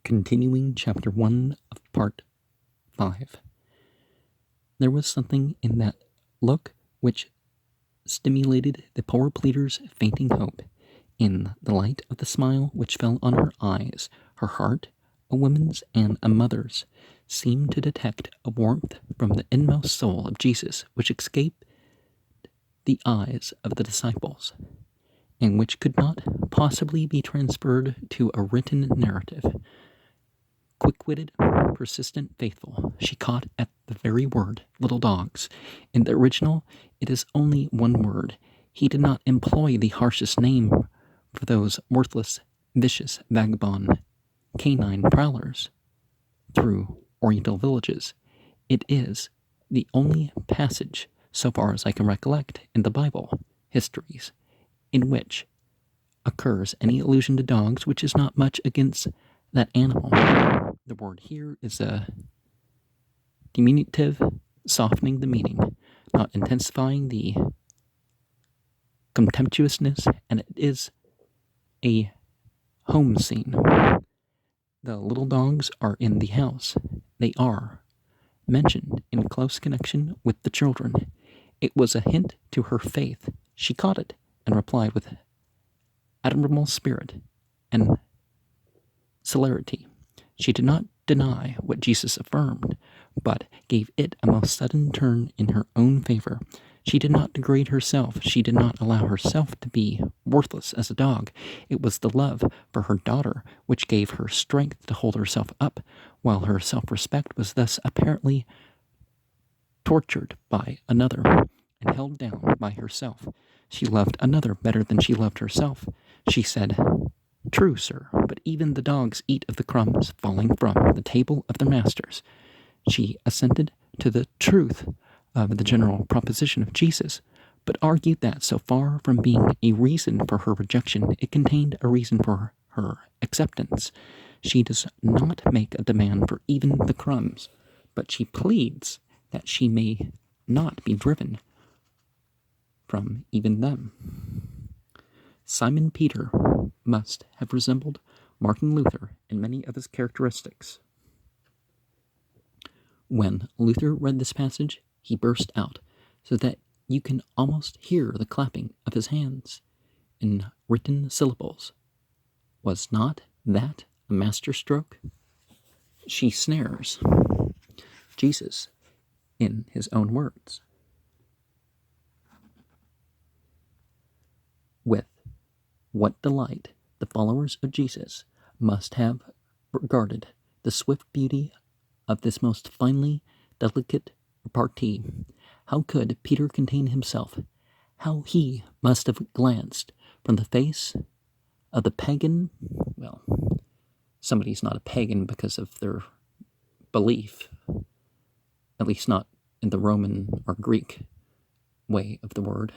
Continuing Chapter 1 of Part 5. There was something in that look which stimulated the poor pleader's fainting hope. In the light of the smile which fell on her eyes, her heart, a woman's and a mother's, seemed to detect a warmth from the inmost soul of Jesus which escaped the eyes of the disciples, and which could not possibly be transferred to a written narrative. Quick-witted, persistent, faithful, she caught at the very word, little dogs. In the original, it is only one word. He did not employ the harshest name for those worthless, vicious, vagabond, canine prowlers through Oriental villages. It is the only passage, so far as I can recollect, in the Bible histories, in which occurs any allusion to dogs which is not much against that animal. The word here is a diminutive, softening the meaning, not intensifying the contemptuousness, and it is a home scene. The little dogs are in the house. They are mentioned in close connection with the children. It was a hint to her faith. She caught it and replied with admirable spirit and celerity. She did not deny what Jesus affirmed, but gave it a most sudden turn in her own favor. She did not degrade herself. She did not allow herself to be worthless as a dog. It was the love for her daughter which gave her strength to hold herself up, while her self-respect was thus apparently tortured by another and held down by herself. She loved another better than she loved herself. She said, "True, sir, but even the dogs eat of the crumbs falling from the table of their masters." She assented to the truth of the general proposition of Jesus, but argued that so far from being a reason for her rejection, it contained a reason for her acceptance. She does not make a demand for even the crumbs, but she pleads that she may not be driven from even them. Simon Peter must have resembled Martin Luther in many of his characteristics. When Luther read this passage, he burst out, so that you can almost hear the clapping of his hands in written syllables. Was not that a masterstroke? She snares Jesus in his own words. With what delight the followers of Jesus must have regarded the swift beauty of this most finely delicate repartee. How could Peter contain himself? How he must have glanced from the face of the pagan, well, somebody's not a pagan because of their belief, at least not in the Roman or Greek way of the word,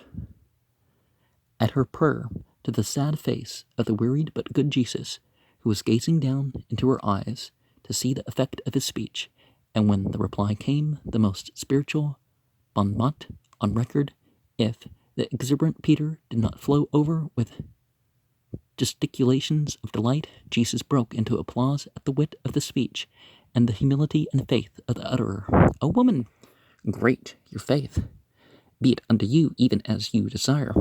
at her prayer, to the sad face of the wearied but good Jesus, who was gazing down into her eyes to see the effect of his speech, and when the reply came, the most spiritual bon mot on record, if the exuberant Peter did not flow over with gesticulations of delight, Jesus broke into applause at the wit of the speech and the humility and faith of the utterer. "O woman, great your faith! Be it unto you even as you desire."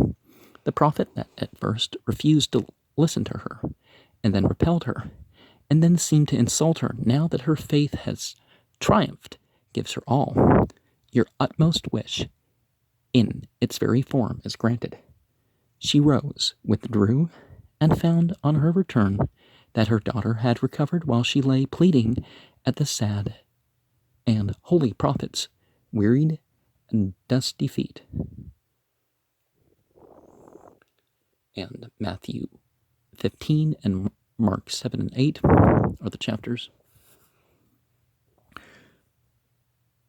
The prophet that at first refused to listen to her, and then repelled her, and then seemed to insult her, now that her faith has triumphed, gives her all. Your utmost wish, in its very form, is granted. She rose, withdrew, and found on her return that her daughter had recovered while she lay pleading at the sad and holy prophet's wearied and dusty feet. And Matthew 15 and Mark 7 and 8 are the chapters.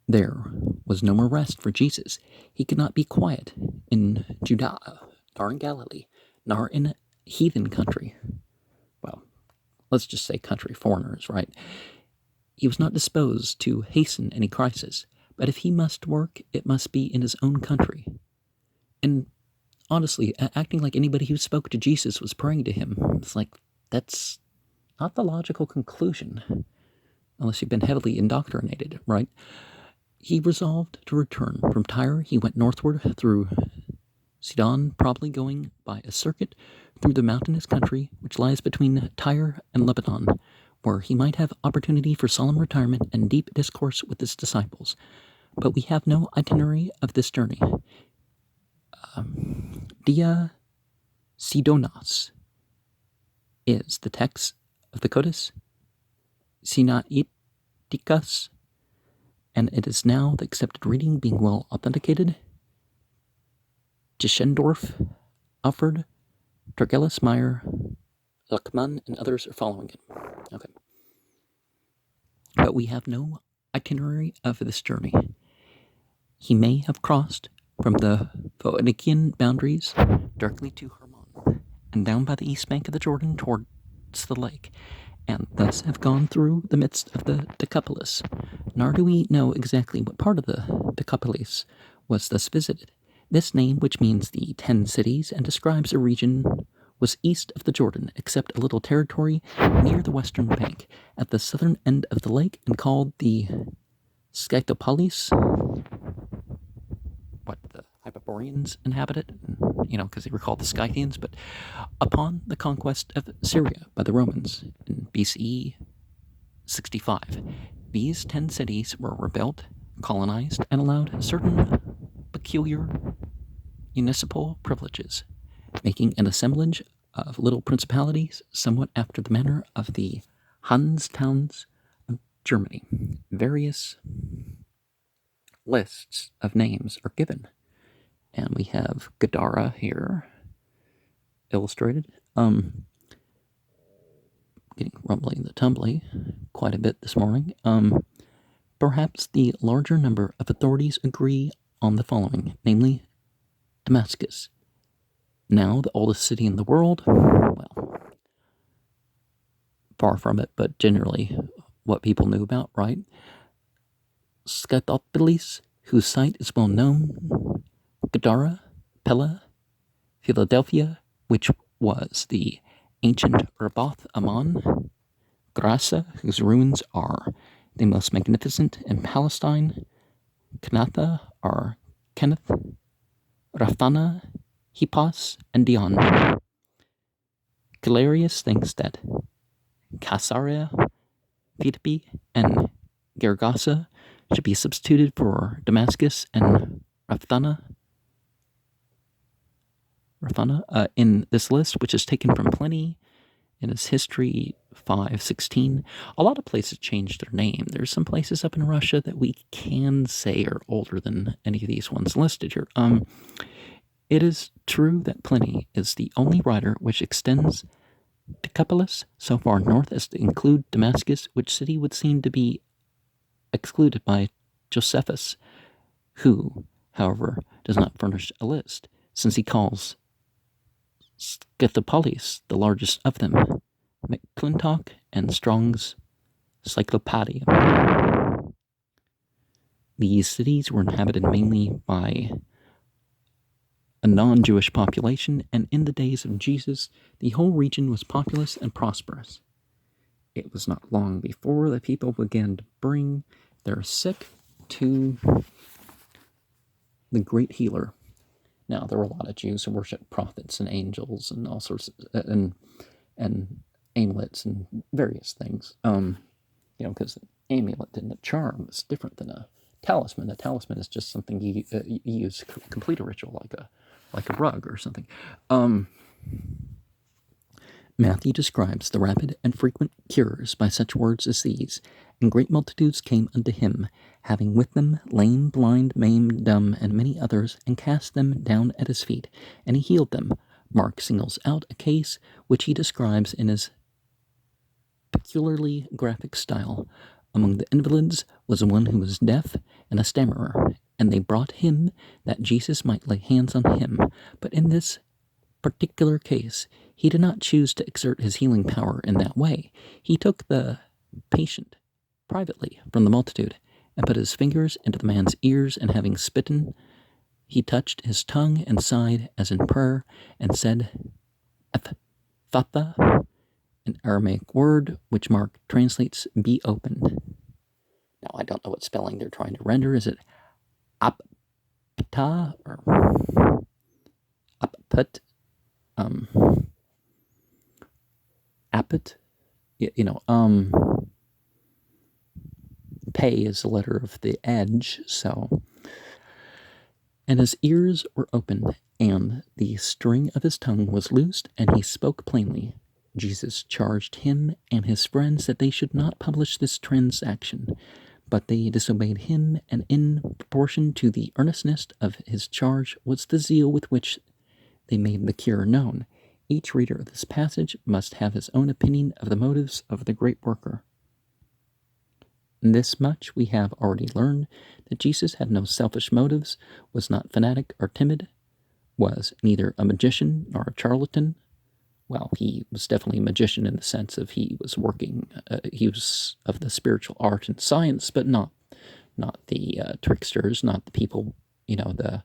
There was no more rest for Jesus. He could not be quiet in Judea, nor in Galilee, nor in a heathen country. Well, let's just say country, foreigners, right? He was not disposed to hasten any crisis, but if he must work, it must be in his own country. And honestly, acting like anybody who spoke to Jesus was praying to him, it's like, that's not the logical conclusion, unless you've been heavily indoctrinated, right? He resolved to return. From Tyre, he went northward through Sidon, probably going by a circuit through the mountainous country which lies between Tyre and Lebanon, where he might have opportunity for solemn retirement and deep discourse with his disciples. But we have no itinerary of this journey. Dia Sidonas is the text of the Codex Sinaiticus, and it is now the accepted reading, being well authenticated. Tischendorf, Alfred, Turgelis, Meyer, Luckmann, and others are following it. Okay. But we have no itinerary of this journey. He may have crossed from the Phoenician boundaries directly to Hermon, and down by the east bank of the Jordan towards the lake, and thus have gone through the midst of the Decapolis. Nor do we know exactly what part of the Decapolis was thus visited. This name, which means the 10 cities and describes a region, was east of the Jordan, except a little territory near the western bank, at the southern end of the lake, and called the Scythopolis. What the Hyperboreans inhabited, because they were called the Scythians, but upon the conquest of Syria by the Romans in BCE 65, these 10 cities were rebuilt, colonized, and allowed certain peculiar municipal privileges, making an assemblage of little principalities somewhat after the manner of the Hans towns of Germany. Various lists of names are given, and we have Gadara here illustrated. Getting rumbly the tumbly quite a bit this morning. Perhaps the larger number of authorities agree on the following, namely Damascus, now the oldest city in the world. Well, far from it, but generally what people knew about, right? Scythopolis, whose site is well known. Gadara, Pella, Philadelphia, which was the ancient Rabath Ammon. Grasa, whose ruins are the most magnificent in Palestine. Kanatha, or Kenneth. Rathana, Hippos, and Dion. Galerius thinks that Caesarea Philippi and Gergasa should be substituted for Damascus and Rathana in this list, which is taken from Pliny in his History 5:16. A lot of places changed their name. There's some places up in Russia that we can say are older than any of these ones listed here. It is true that Pliny is the only writer which extends Decapolis so far north as to include Damascus, which city would seem to be excluded by Josephus, who, however, does not furnish a list, since he calls Scythopolis the largest of them. McClintock and Strong's Cyclopedia. These cities were inhabited mainly by a non-Jewish population, and in the days of Jesus, the whole region was populous and prosperous. It was not long before the people began to bring their sick to the great healer. Now, there were a lot of Jews who worshiped prophets and angels and all sorts of, and amulets and various things. Because the amulet and the charm is different than a talisman. A talisman is just something you use to complete a ritual, like a rug or something. Matthew describes the rapid and frequent cures by such words as these: "And great multitudes came unto him, having with them lame, blind, maimed, dumb, and many others, and cast them down at his feet, and he healed them." Mark singles out a case which he describes in his peculiarly graphic style. Among the invalids was one who was deaf and a stammerer, and they brought him that Jesus might lay hands on him. But in this particular case, he did not choose to exert his healing power in that way. He took the patient privately from the multitude, and put his fingers into the man's ears, and having spitten, he touched his tongue and sighed as in prayer, and said, "Ephphatha," an Aramaic word which Mark translates "be opened." Now, I don't know what spelling they're trying to render. Is it apta or aput? Apit? Pay is the letter of the edge, so. And his ears were opened, and the string of his tongue was loosed, and he spoke plainly. Jesus charged him and his friends that they should not publish this transaction, but they disobeyed him, and in proportion to the earnestness of his charge was the zeal with which they made the cure known. Each reader of this passage must have his own opinion of the motives of the great worker. This much we have already learned, that Jesus had no selfish motives, was not fanatic or timid, was neither a magician nor a charlatan. Well, he was definitely a magician in the sense of he was working, he was of the spiritual art and science, but not the tricksters, not the people, the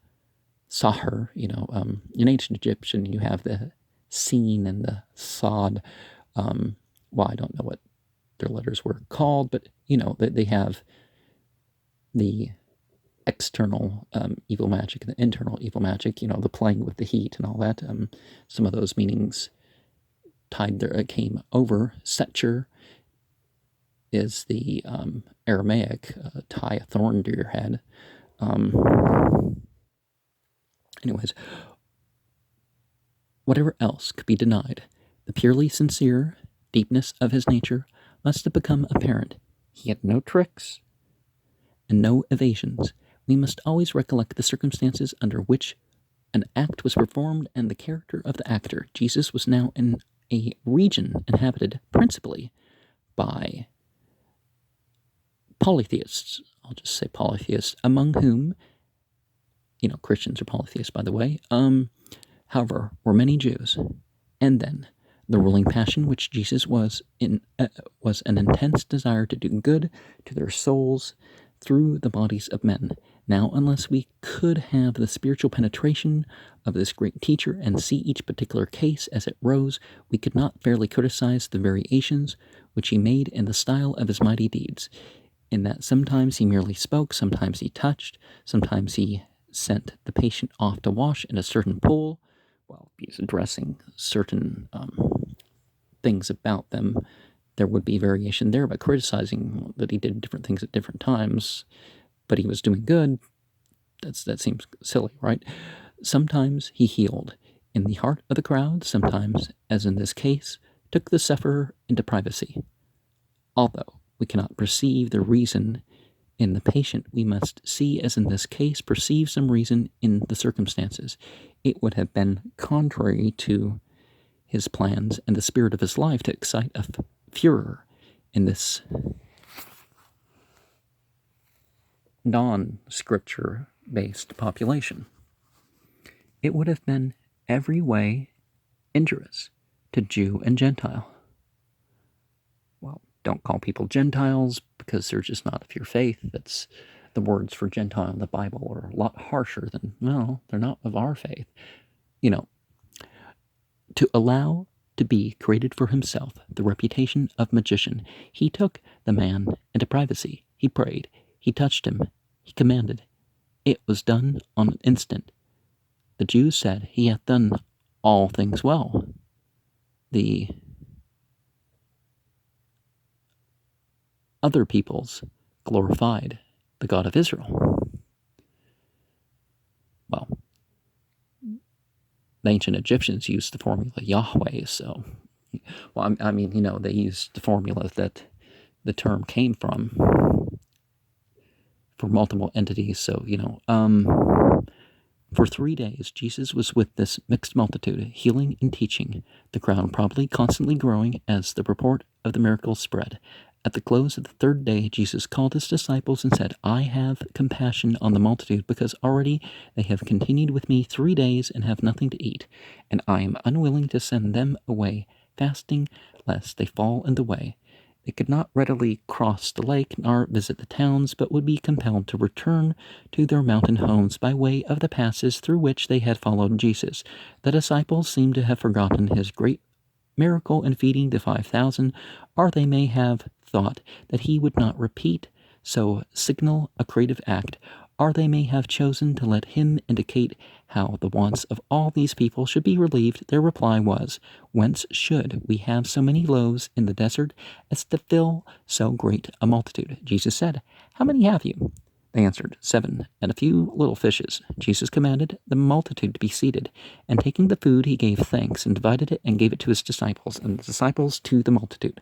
sahar, in ancient Egyptian you have the sin and the sod. Well, I don't know what their letters were called, but they have the external evil magic and the internal evil magic, the playing with the heat and all that. Some of those meanings came over. Setcher is the Aramaic, tie a thorn to your head. Anyways, whatever else could be denied, the purely sincere deepness of his nature must have become apparent. He had no tricks and no evasions. We must always recollect the circumstances under which an act was performed and the character of the actor. Jesus was now in a region inhabited principally by polytheists. I'll just say polytheists, among whom, Christians are polytheists, by the way. However, were many Jews. And then the ruling passion which Jesus was in was an intense desire to do good to their souls through the bodies of men. Now, unless we could have the spiritual penetration of this great teacher and see each particular case as it rose, we could not fairly criticize the variations which he made in the style of his mighty deeds, in that sometimes he merely spoke, sometimes he touched, sometimes he sent the patient off to wash in a certain pool, while he was addressing certain things about them. There would be variation there, but criticizing that he did different things at different times, but he was doing good, that seems silly, right? Sometimes he healed in the heart of the crowd, sometimes, as in this case, took the sufferer into privacy. Although we cannot perceive the reason in the patient, we must see, as in this case, perceive some reason in the circumstances. It would have been contrary to his plans and the spirit of his life to excite a furor in this non-scripture-based population. It would have been every way injurious to Jew and Gentile. Well, don't call people Gentiles because they're just not of your faith. That's the words for Gentile in the Bible are a lot harsher than, no, they're not of our faith. To allow to be created for himself the reputation of magician, he took the man into privacy. He prayed. He touched him. He commanded. It was done on an instant. The Jews said, he hath done all things well. The other peoples glorified the God of Israel. Well, the ancient Egyptians used the formula Yahweh, so, they used the formula that the term came from for multiple entities, so, for 3 days, Jesus was with this mixed multitude, healing and teaching, the crowd probably constantly growing as the report of the miracles spread. At the close of the 3rd day, Jesus called his disciples and said, I have compassion on the multitude, because already they have continued with me 3 days and have nothing to eat, and I am unwilling to send them away, fasting, lest they fall in the way. They could not readily cross the lake nor visit the towns, but would be compelled to return to their mountain homes by way of the passes through which they had followed Jesus. The disciples seemed to have forgotten his great miracle in feeding the 5,000, or they may have thought that he would not repeat so signal a creative act, or they may have chosen to let him indicate how the wants of all these people should be relieved. Their reply was, "Whence should we have so many loaves in the desert as to fill so great a multitude?" Jesus said, "How many have you?" They answered, 7, and a few little fishes. Jesus commanded the multitude to be seated, and taking the food he gave thanks, and divided it, and gave it to his disciples, and the disciples to the multitude.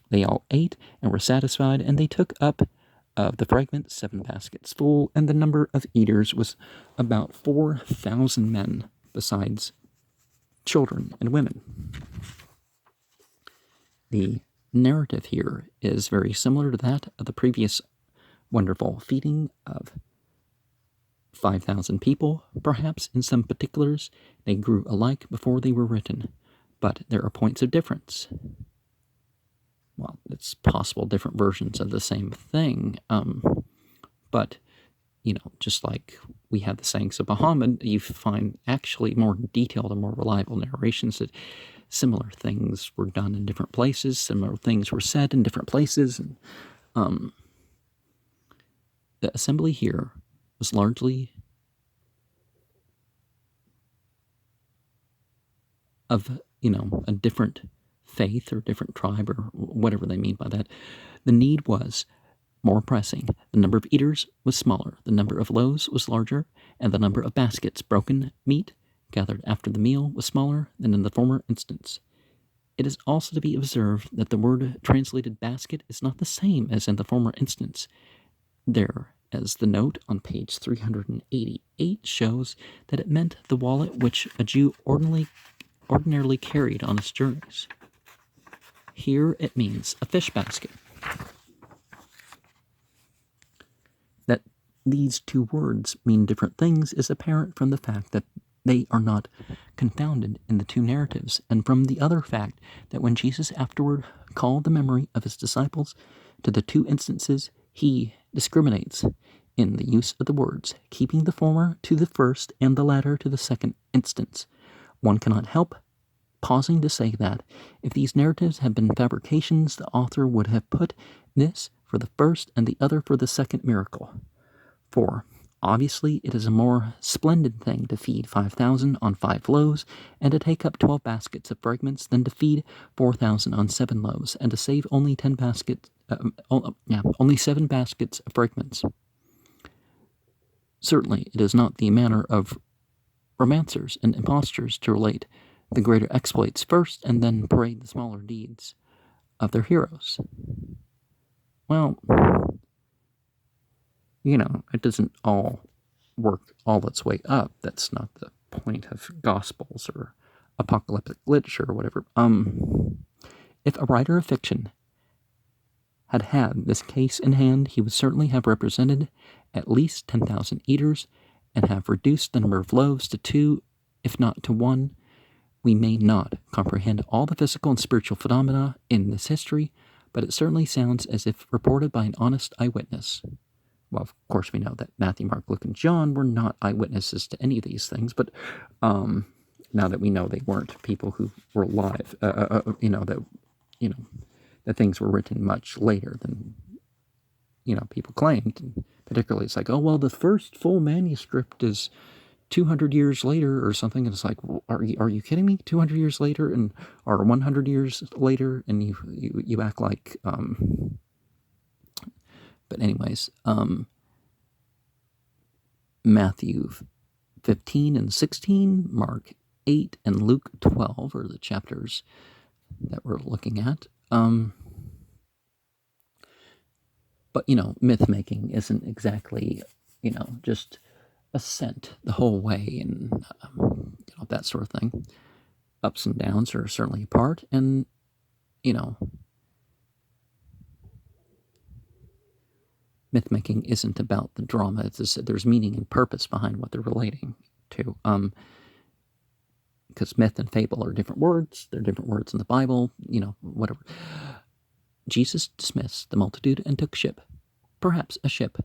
They all ate, and were satisfied, and they took up of the fragments 7 baskets full, and the number of eaters was about 4,000 men, besides children and women. The narrative here is very similar to that of the previous wonderful feeding of 5,000 people. Perhaps in some particulars they grew alike before they were written, but there are points of difference. Well, it's possible different versions of the same thing, but, just like we have the sayings of Muhammad, you find actually more detailed and more reliable narrations that similar things were done in different places, similar things were said in different places, and the assembly here was largely of, a different faith or different tribe or whatever they mean by that. The need was more pressing. The number of eaters was smaller, the number of loaves was larger, and the number of baskets broken meat gathered after the meal was smaller than in the former instance. It is also to be observed that the word translated basket is not the same as in the former instance. There, as the note on page 388 shows, that it meant the wallet which a Jew ordinarily carried on his journeys. Here it means a fish basket. That these two words mean different things is apparent from the fact that they are not confounded in the two narratives, and from the other fact that when Jesus afterward called the memory of his disciples to the two instances, he discriminates in the use of the words, keeping the former to the first and the latter to the second instance. One cannot help pausing to say that if these narratives had been fabrications, the author would have put this for the first and the other for the second miracle. For obviously it is a more splendid thing to feed 5,000 on 5 loaves and to take up 12 baskets of fragments than to feed 4,000 on 7 loaves and to save only 7 baskets of fragments. Certainly it is not the manner of romancers and impostors to relate the greater exploits first and then parade the smaller deeds of their heroes. Well, it doesn't all work all its way up. That's not the point of Gospels or apocalyptic literature or whatever. If a writer of fiction had this case in hand, he would certainly have represented at least 10,000 eaters and have reduced the number of loaves to 2, if not to 1. We may not comprehend all the physical and spiritual phenomena in this history, but it certainly sounds as if reported by an honest eyewitness. Well, of course, we know that Matthew, Mark, Luke, and John were not eyewitnesses to any of these things, but now that we know they weren't people who were alive, that things were written much later than, people claimed. And particularly, it's like, oh, well, the first full manuscript is 200 years later or something, and it's like, well, are you kidding me? 200 years later, or 100 years later, and you act like, but anyways, Matthew 15 and 16, Mark 8, and Luke 12 are the chapters that we're looking at. But, myth making isn't exactly, just a scent the whole way and, that sort of thing. Ups and downs are certainly a part, and, myth making isn't about the drama. There's meaning and purpose behind what they're relating to. Because myth and fable are different words. They're different words in the Bible, whatever. Jesus dismissed the multitude and took ship, perhaps a ship,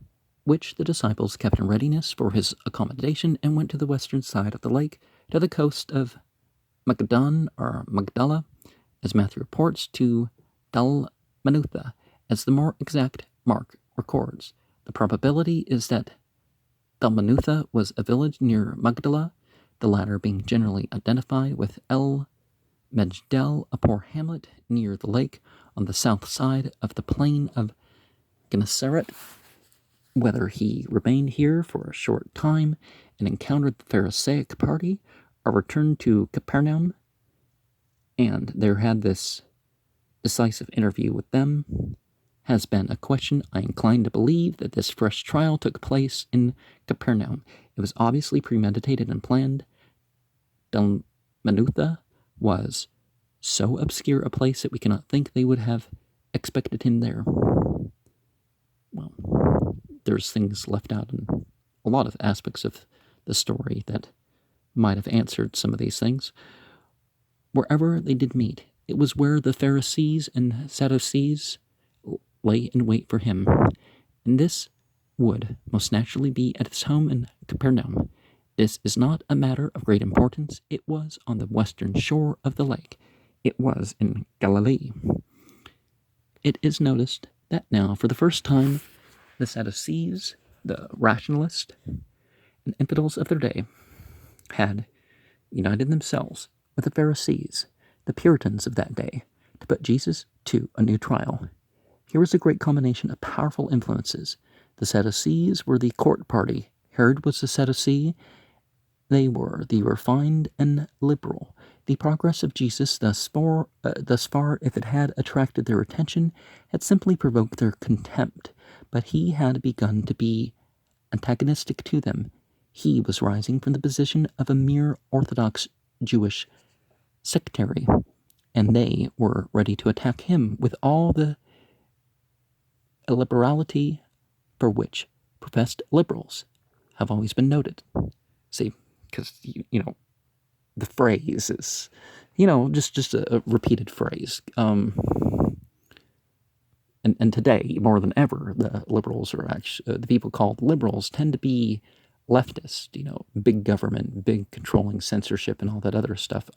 which the disciples kept in readiness for his accommodation, and went to the western side of the lake, to the coast of Magdala, as Matthew reports, to Dalmanutha, as the more exact Mark records. The probability is that Dalmanutha was a village near Magdala, the latter being generally identified with El Mejdel, a poor hamlet near the lake on the south side of the plain of Gennesaret. Whether he remained here for a short time and encountered the Pharisaic party, or returned to Capernaum and there had this decisive interview with them, has been a question. I incline to believe that this fresh trial took place in Capernaum. It was obviously premeditated and planned. Dalmanutha was so obscure a place that we cannot think they would have expected him there. Well, there's things left out in a lot of aspects of the story that might have answered some of these things. Wherever they did meet, it was where the Pharisees and Sadducees lay in wait for him, and this would most naturally be at his home in Capernaum. This is not a matter of great importance. It was on the western shore of the lake. It was in Galilee. It is noticed that now, for the first time, the Sadducees, the rationalists, and infidels of their day, had united themselves with the Pharisees, the Puritans of that day, to put Jesus to a new trial. Here was a great combination of powerful influences. The Sadducees were the court party. Herod was the Sadducee. They were the refined and liberal. The progress of Jesus thus far, if it had attracted their attention, had simply provoked their contempt. But he had begun to be antagonistic to them. He was rising from the position of a mere Orthodox Jewish sectary, and they were ready to attack him with all the illiberality for which professed liberals have always been noted. See, because, the phrase is, just a repeated phrase. And today, more than ever, the liberals are actually, the people called liberals tend to be leftist, big government, big controlling censorship and all that other stuff.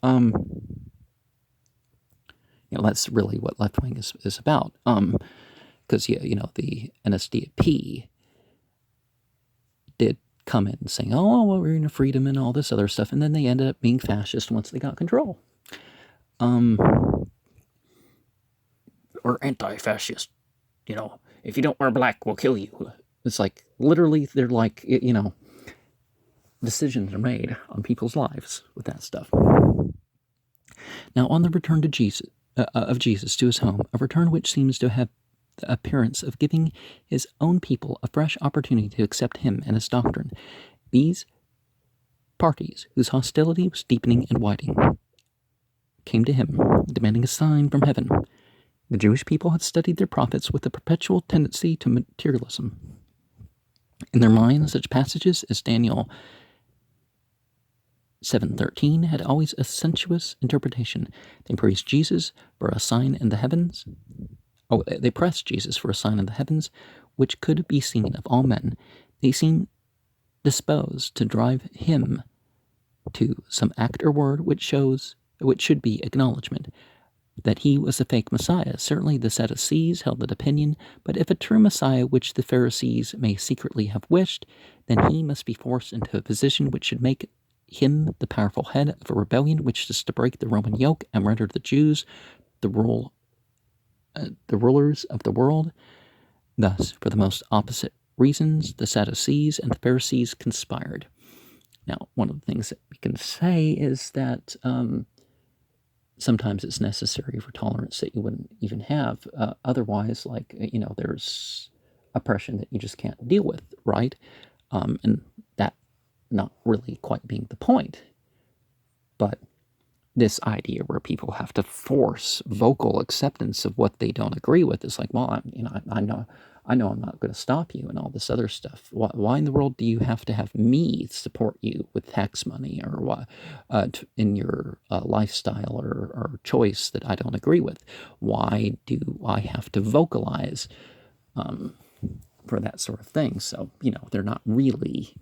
That's really what left wing is about. Because, the NSDAP did come in saying, oh, well, we're in freedom and all this other stuff, and then they ended up being fascist once they got control. Or anti-fascist. If you don't wear black, we'll kill you. It's like, literally, they're like, decisions are made on people's lives with that stuff. Now, on the return to Jesus, of Jesus to his home, a return which seems to have the appearance of giving his own people a fresh opportunity to accept him and his doctrine, these parties, whose hostility was deepening and widening, came to him, demanding a sign from heaven. The Jewish people had studied their prophets with a perpetual tendency to materialism. In their minds, such passages as Daniel 7:13 had always a sensuous interpretation. They praised Jesus for a sign in the heavens. They pressed Jesus for a sign in the heavens, which could be seen of all men. They seemed disposed to drive him to some act or word which should be acknowledgement that he was a fake Messiah. Certainly the Sadducees held that opinion, but if a true Messiah, which the Pharisees may secretly have wished, then he must be forced into a position which should make him the powerful head of a rebellion which is to break the Roman yoke and render the Jews the rulers of the world. Thus, for the most opposite reasons, the Sadducees and the Pharisees conspired. Now, one of the things that we can say is that sometimes it's necessary for tolerance that you wouldn't even have otherwise, like, there's oppression that you just can't deal with, right? And that not really quite being the point, but this idea where people have to force vocal acceptance of what they don't agree with is like, well, I know I'm not going to stop you and all this other stuff. Why in the world do you have to have me support you with tax money or what in your lifestyle or choice that I don't agree with? Why do I have to vocalize for that sort of thing? So, they're not really,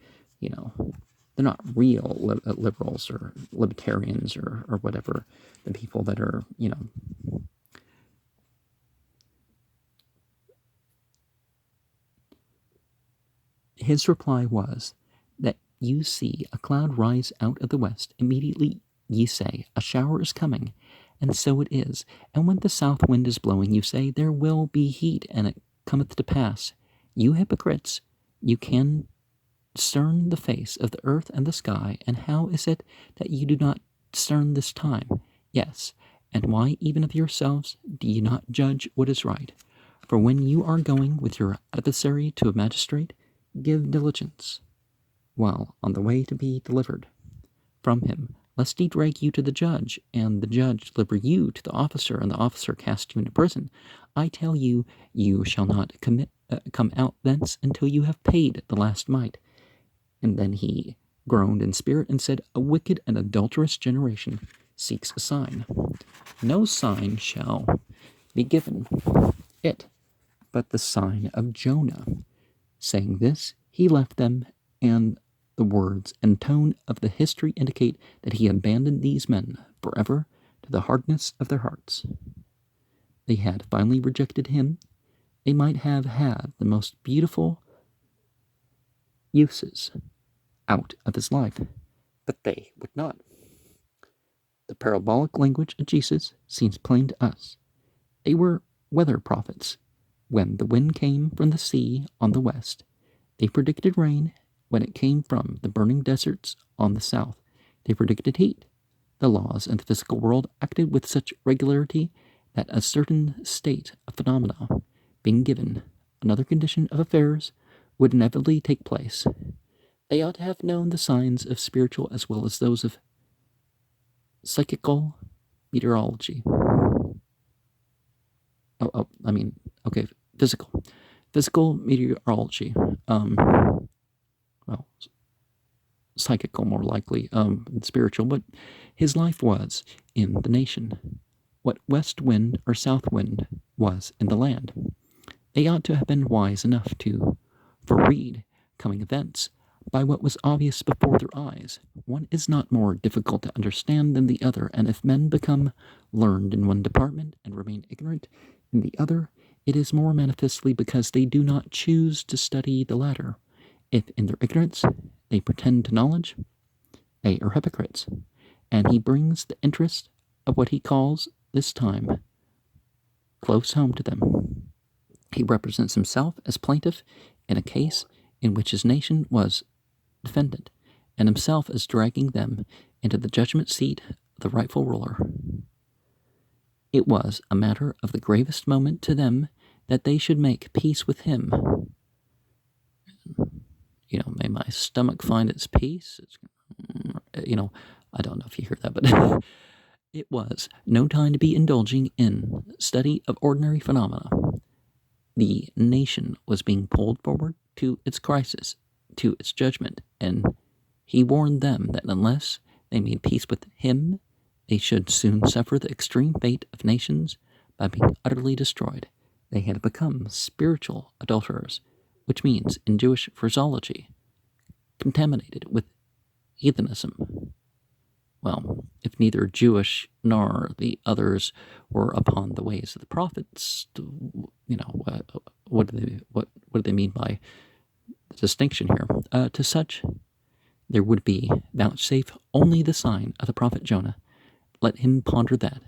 they're not real liberals or libertarians or whatever, the people that are, His reply was that you see a cloud rise out of the west, immediately ye say, a shower is coming, and so it is. And when the south wind is blowing, you say, there will be heat, and it cometh to pass. You hypocrites, you can discern the face of the earth and the sky, and how is it that you do not discern this time? Yes, and why even of yourselves do ye not judge what is right? For when you are going with your adversary to a magistrate, give diligence, while on the way to be delivered from him, lest he drag you to the judge, and the judge deliver you to the officer, and the officer cast you into prison. I tell you, you shall not come out thence until you have paid the last mite. And then he groaned in spirit and said, a wicked and adulterous generation seeks a sign. No sign shall be given it, but the sign of Jonah. Saying this, he left them, and the words and tone of the history indicate that he abandoned these men forever to the hardness of their hearts. They had finally rejected him. They might have had the most beautiful uses out of his life, but they would not. The parabolic language of Jesus seems plain to us. They were weather prophets. When the wind came from the sea on the west, they predicted rain. When it came from the burning deserts on the south, they predicted heat. The laws in the physical world acted with such regularity that a certain state of phenomena being given, another condition of affairs would inevitably take place. They ought to have known the signs of spiritual as well as those of psychical meteorology. Physical meteorology. Psychical more likely, spiritual, but his life was in the nation what west wind or south wind was in the land. They ought to have been wise enough to foreread coming events by what was obvious before their eyes. One is not more difficult to understand than the other, and if men become learned in one department and remain ignorant in the other, it is more manifestly because they do not choose to study the latter. If in their ignorance they pretend to knowledge, they are hypocrites, and he brings the interest of what he calls this time close home to them. He represents himself as plaintiff in a case in which his nation was defendant, and himself as dragging them into the judgment seat of the rightful ruler. It was a matter of the gravest moment to them that they should make peace with him. May my stomach find its peace. I don't know if you hear that, but it was no time to be indulging in study of ordinary phenomena. The nation was being pulled forward to its crisis, to its judgment, and he warned them that unless they made peace with him, they should soon suffer the extreme fate of nations by being utterly destroyed. They had become spiritual adulterers, which means, in Jewish phraseology, contaminated with heathenism. Well, if neither Jewish nor the others were upon the ways of the prophets, what do they mean by the distinction here? To such, there would be vouchsafe only the sign of the prophet Jonah. Let him ponder that.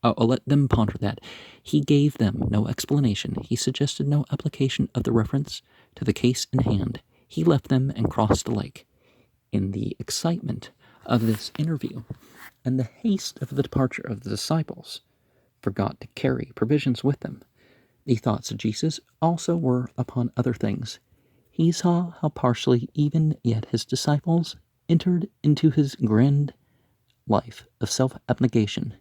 Let them ponder that. He gave them no explanation. He suggested no application of the reference to the case in hand. He left them and crossed the lake. In the excitement of this interview and the haste of the departure of the disciples, forgot to carry provisions with them. The thoughts of Jesus also were upon other things. He saw how partially even yet his disciples entered into his grand life of self-abnegation.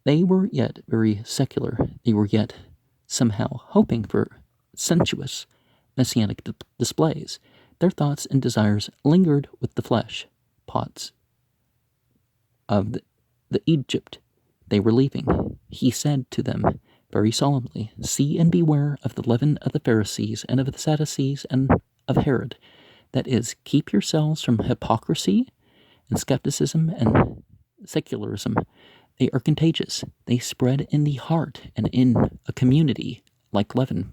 They were yet very secular. They were yet somehow hoping for sensuous messianic displays. Their thoughts and desires lingered with the flesh pots of the Egypt they were leaving. He said to them very solemnly, see and beware of the leaven of the Pharisees and of the Sadducees and of Herod. That is, keep yourselves from hypocrisy and skepticism and secularism. They are contagious. They spread in the heart and in a community like leaven.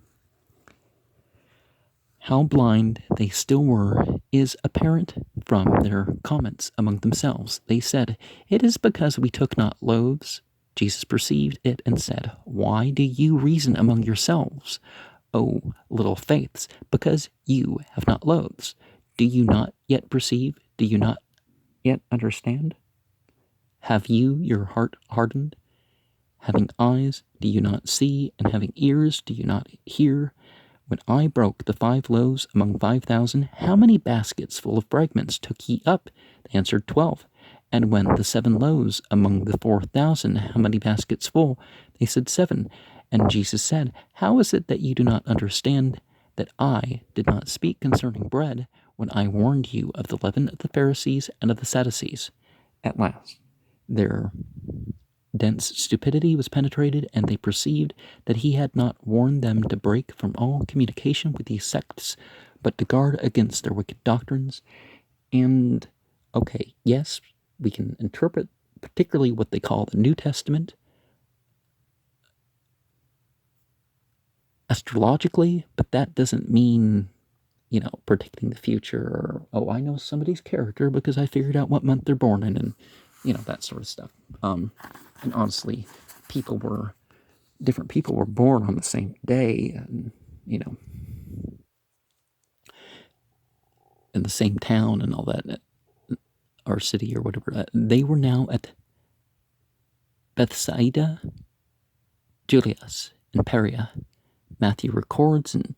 How blind they still were is apparent from their comments among themselves. They said, "It is because we took not loaves." Jesus perceived it and said, "Why do you reason among yourselves, O little faiths? Because you have not loaves. Do you not yet perceive? Do you not yet understand? Have you your heart hardened? Having eyes, do you not see? And having ears, do you not hear? When I broke the 5 loaves among 5,000, how many baskets full of fragments took ye up? They answered, 12. And when the 7 loaves among the 4,000, how many baskets full? They said, 7. And Jesus said, How is it that you do not understand that I did not speak concerning bread when I warned you of the leaven of the Pharisees and of the Sadducees? At last, their dense stupidity was penetrated, and they perceived that he had not warned them to break from all communication with these sects, but to guard against their wicked doctrines. And, okay, yes, we can interpret particularly what they call the New Testament astrologically, but that doesn't mean, predicting the future, or, oh, I know somebody's character because I figured out what month they're born in, and, that sort of stuff. And honestly, different people were born on the same day, and, in the same town and all that, or city or whatever. They were now at Bethsaida, Julias, in Perea. Matthew records in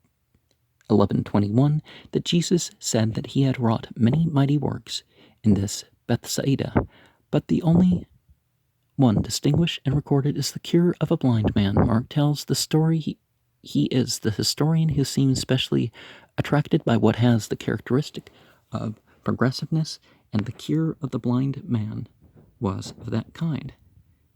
11:21 that Jesus said that he had wrought many mighty works in this Bethsaida, but the only one distinguished and recorded is the cure of a blind man. Mark tells the story. He is the historian who seems specially attracted by what has the characteristic of progressiveness, and the cure of the blind man was of that kind.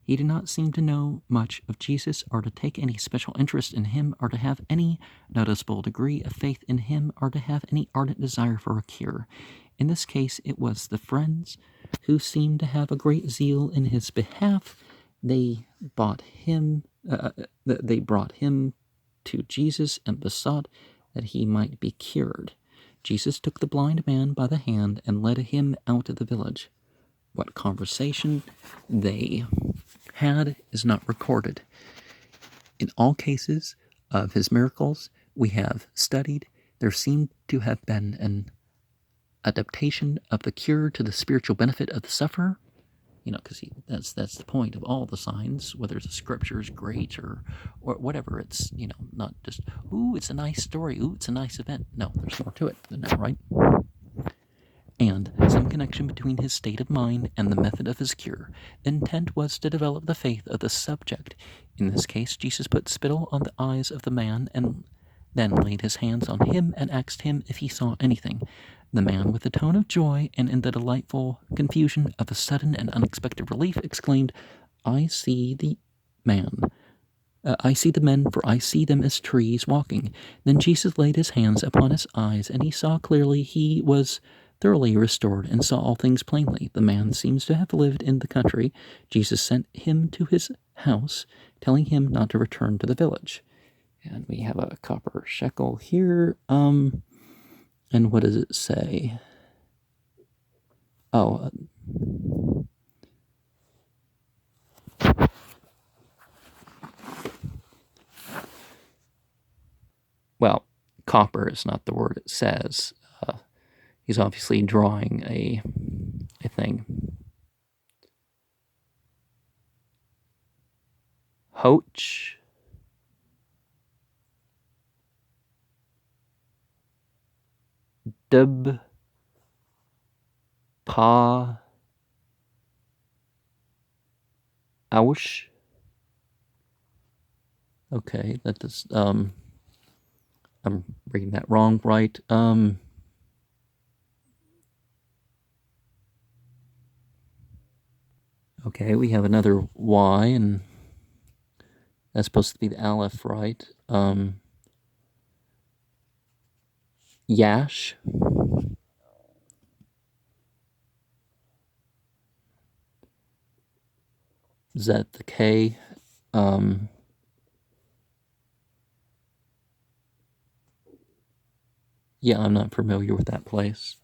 He did not seem to know much of Jesus, or to take any special interest in him, or to have any noticeable degree of faith in him, or to have any ardent desire for a cure. In this case, it was the friends who seemed to have a great zeal in his behalf. They brought him to Jesus and besought that he might be cured. Jesus took the blind man by the hand and led him out of the village. What conversation they had is not recorded. In all cases of his miracles we have studied, there seemed to have been an adaptation of the cure to the spiritual benefit of the sufferer. Because that's the point of all the signs, whether the scripture is great or whatever. It's, not just, ooh, it's a nice story, ooh, it's a nice event. No, there's more to it than that, right? And some connection between his state of mind and the method of his cure. The intent was to develop the faith of the subject. In this case, Jesus put spittle on the eyes of the man and then laid his hands on him and asked him if he saw anything. The man, with a tone of joy and in the delightful confusion of a sudden and unexpected relief, exclaimed, I see the men, for I see them as trees walking. Then Jesus laid his hands upon his eyes, and he saw clearly. He was thoroughly restored and saw all things plainly. The man seems to have lived in the country. Jesus sent him to his house, telling him not to return to the village. And we have a copper shekel here. And what does it say? Oh, well, copper is not the word it says. He's obviously drawing a thing. Hoch. Dub. Pa. Ausch. Okay, that does, I'm reading that wrong, right? Okay, we have another Y, and that's supposed to be the Aleph, right? Yash. Is that the K? Yeah, I'm not familiar with that place.